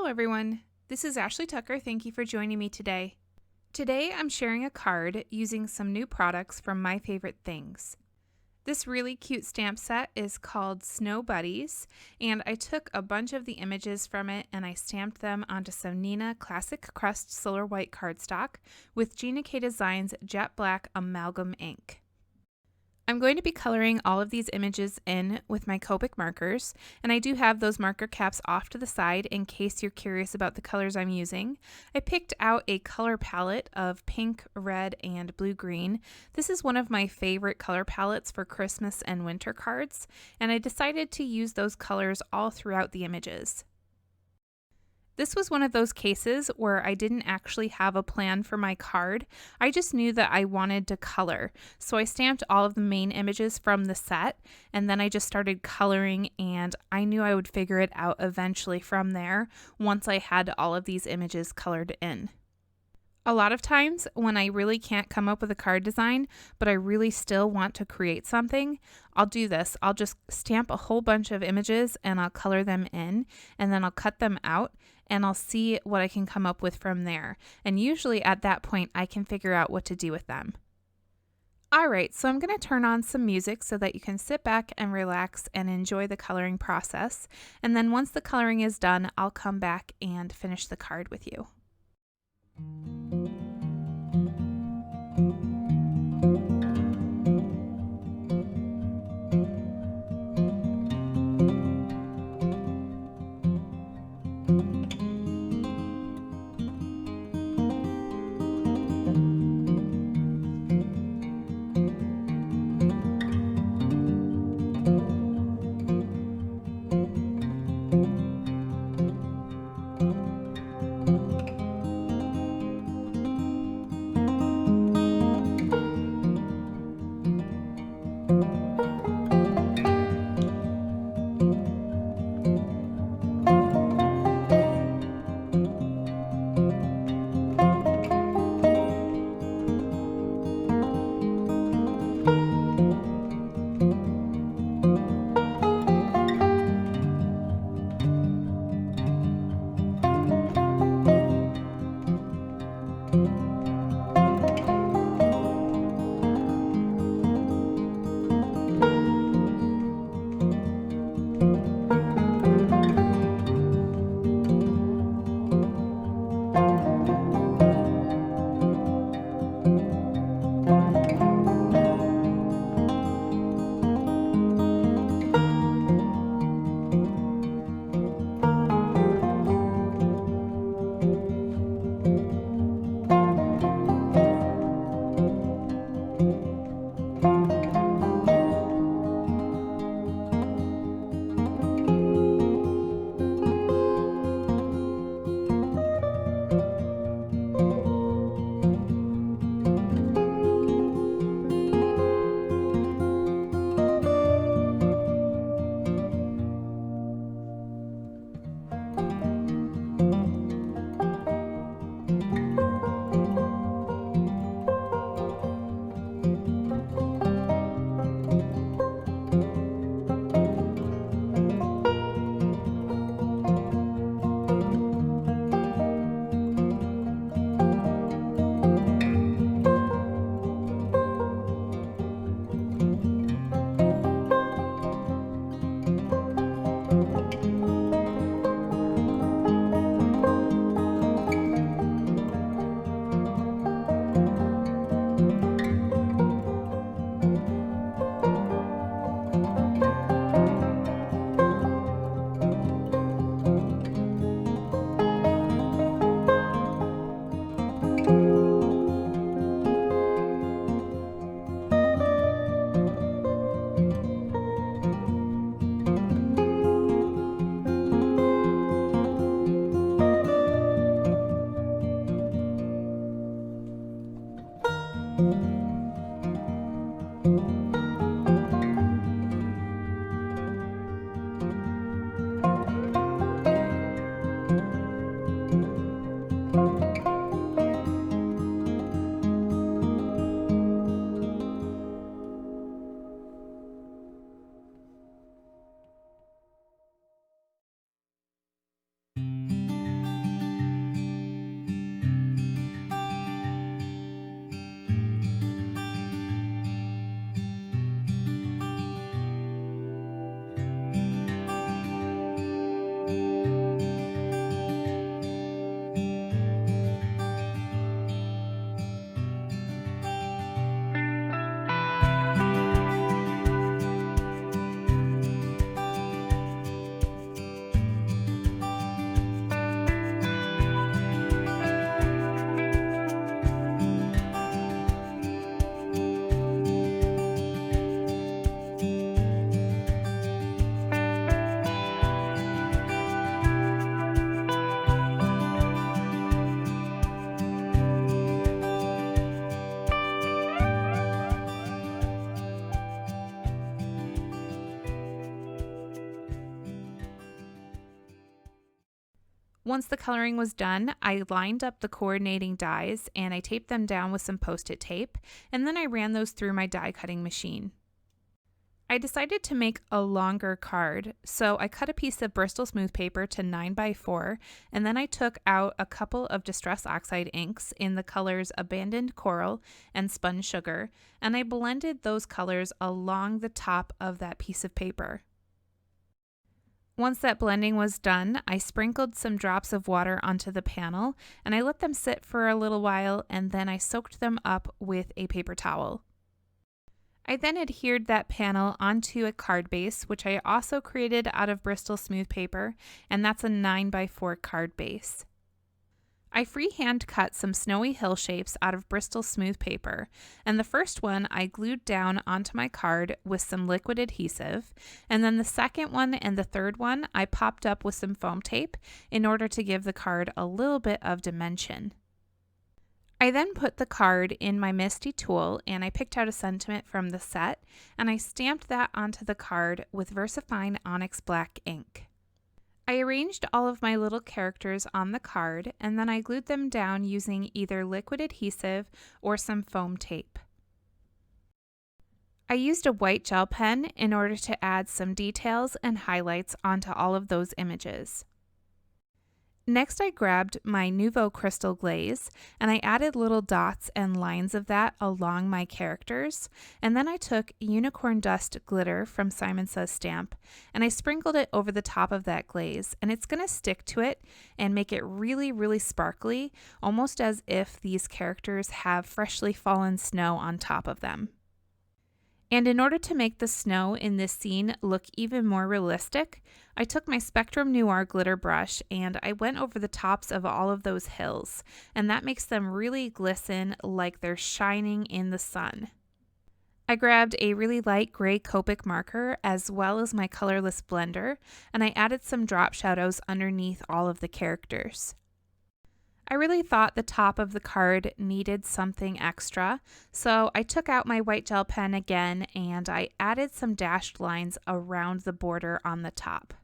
Hello everyone, this is Ashley Tucker. Thank you for joining me today. Today I'm sharing a card using some new products from My Favorite Things. This really cute stamp set is called Snow Buddies, and I took a bunch of the images from it and I stamped them onto some Neenah Classic Crest Solar White cardstock with Gina K Designs Jet Black Amalgam ink. I'm going to be coloring all of these images in with my Copic markers, and I do have those marker caps off to the side in case you're curious about the colors I'm using. I picked out a color palette of pink, red, and blue-green. This is one of my favorite color palettes for Christmas and winter cards, and I decided to use those colors all throughout the images. This was one of those cases where I didn't actually have a plan for my card. I just knew that I wanted to color. So I stamped all of the main images from the set, and then I just started coloring, and I knew I would figure it out eventually from there once I had all of these images colored in. A lot of times when I really can't come up with a card design, but I really still want to create something, I'll do this. I'll just stamp a whole bunch of images and I'll color them in, and then I'll cut them out and I'll see what I can come up with from there. And usually at that point I can figure out what to do with them. Alright, so I'm going to turn on some music so that you can sit back and relax and enjoy the coloring process. And then once the coloring is done, I'll come back and finish the card with you. Once the coloring was done, I lined up the coordinating dies and I taped them down with some post-it tape, and then I ran those through my die cutting machine. I decided to make a longer card, so I cut a piece of Bristol smooth paper to 9x4, and then I took out a couple of Distress Oxide inks in the colors Abandoned Coral and Spun Sugar, and I blended those colors along the top of that piece of paper. Once that blending was done, I sprinkled some drops of water onto the panel, and I let them sit for a little while, and then I soaked them up with a paper towel. I then adhered that panel onto a card base, which I also created out of Bristol smooth paper, and that's a 9x4 card base. I freehand cut some snowy hill shapes out of Bristol smooth paper, and the first one I glued down onto my card with some liquid adhesive, and then the second one and the third one I popped up with some foam tape in order to give the card a little bit of dimension. I then put the card in my Misti Tool and I picked out a sentiment from the set, and I stamped that onto the card with VersaFine ONYX black ink. I arranged all of my little characters on the card, and then I glued them down using either liquid adhesive or some foam tape. I used a white gel pen in order to add some details and highlights onto all of those images. Next, I grabbed my Nuvo crystal glaze and I added little dots and lines of that along my characters, and then I took unicorn dust glitter from Simon Says Stamp and I sprinkled it over the top of that glaze, and it's going to stick to it and make it really sparkly, almost as if these characters have freshly fallen snow on top of them. And in order to make the snow in this scene look even more realistic, I took my Spectrum Noir glitter brush and I went over the tops of all of those hills, and that makes them really glisten like they're shining in the sun. I grabbed a really light gray Copic marker as well as my colorless blender, and I added some drop shadows underneath all of the characters. I really thought the top of the card needed something extra, so I took out my white gel pen again and I added some dashed lines around the border on the top.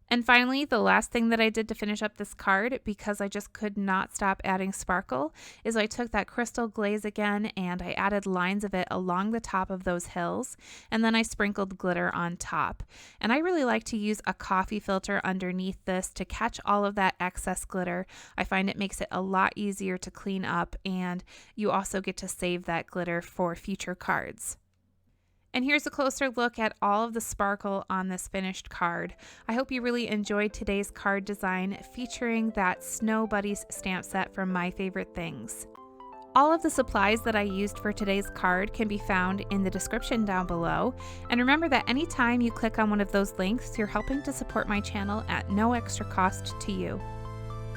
And finally, the last thing that I did to finish up this card, because I just could not stop adding sparkle, is I took that crystal glaze again and I added lines of it along the top of those hills, and then I sprinkled glitter on top. And I really like to use a coffee filter underneath this to catch all of that excess glitter. I find it makes it a lot easier to clean up, and you also get to save that glitter for future cards. And here's a closer look at all of the sparkle on this finished card. I hope you really enjoyed today's card design featuring that Snow Buddies stamp set from My Favorite Things. All of the supplies that I used for today's card can be found in the description down below. And remember that anytime you click on one of those links, you're helping to support my channel at no extra cost to you.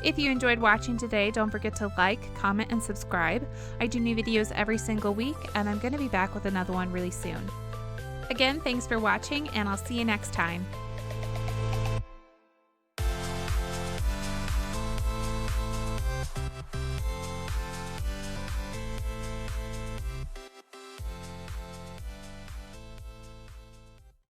If you enjoyed watching today, don't forget to like, comment, and subscribe. I do new videos every single week, and I'm going to be back with another one really soon. Again, thanks for watching, and I'll see you next time.